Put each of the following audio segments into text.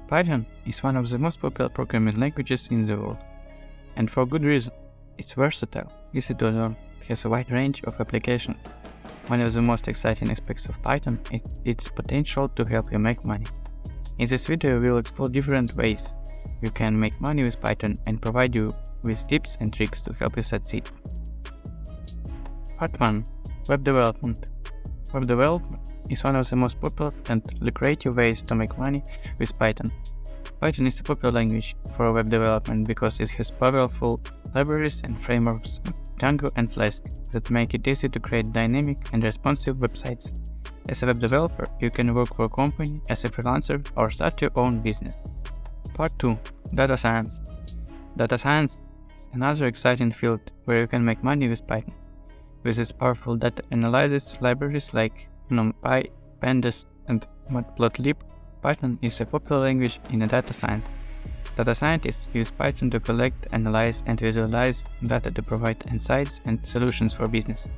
Python is one of the most popular programming languages in the world, and for good reason. It's versatile, easy to learn, has a wide range of applications. One of the most exciting aspects of Python is its potential to help you make money. In this video, we'll explore different ways you can make money with Python and provide you with tips and tricks to help you succeed. Part 1. Web development. Web development is one of the most popular and lucrative ways to make money with Python. Python is a popular language for web development because it has powerful libraries and frameworks, Django and Flask, that make it easy to create dynamic and responsive websites. As a web developer, you can work for a company as a freelancer or start your own business. Part 2. Data science. Data science is another exciting field where you can make money with Python. With its powerful data analysis libraries like NumPy, Pandas, and Matplotlib, Python is a popular language in data science. Data scientists use Python to collect, analyze, and visualize data to provide insights and solutions for business.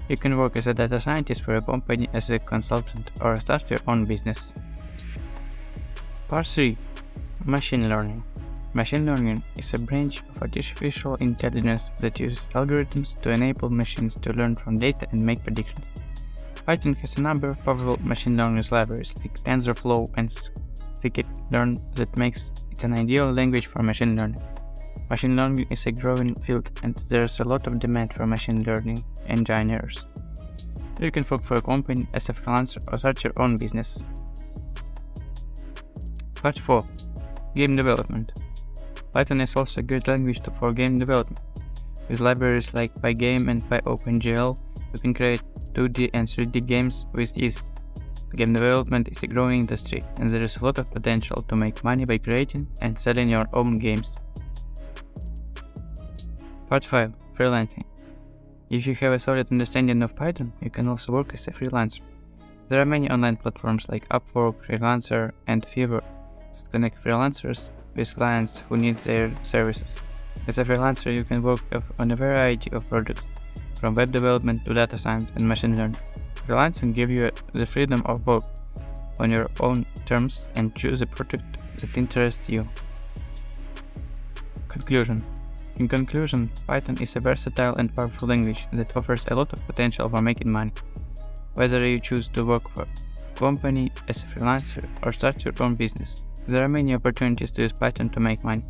You can work as a data scientist for a company, as a consultant, or start your own business. Part 3. Machine learning. Machine learning is a branch of artificial intelligence that uses algorithms to enable machines to learn from data and make predictions. Python has a number of powerful machine learning libraries like TensorFlow and scikit-learn that makes it an ideal language for machine learning. Machine learning is a growing field, and there's a lot of demand for machine learning engineers. You can work for a company as a freelancer or start your own business. Part 4. Game development. Python is also a good language for game development. With libraries like Pygame and PyOpenGL, you can create 2D and 3D games with ease. Game development is a growing industry, and there is a lot of potential to make money by creating and selling your own games. Part 5. Freelancing. If you have a solid understanding of Python, you can also work as a freelancer. There are many online platforms like Upwork, Freelancer, and Fiverr that connect freelancers with clients who need their services. As a freelancer, you can work on a variety of projects, from web development to data science and machine learning. Freelancing gives you the freedom of work on your own terms and choose a project that interests you. Conclusion. In conclusion, Python is a versatile and powerful language that offers a lot of potential for making money. Whether you choose to work for a company as a freelancer or start your own business, there are many opportunities to use Python to make money.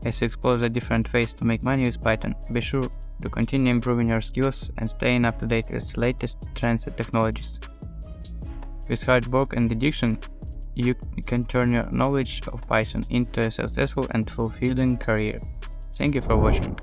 As you explore the different ways to make money with Python, be sure to continue improving your skills and staying up to date with the latest trends and technologies. With hard work and dedication, you can turn your knowledge of Python into a successful and fulfilling career. Thank you for watching.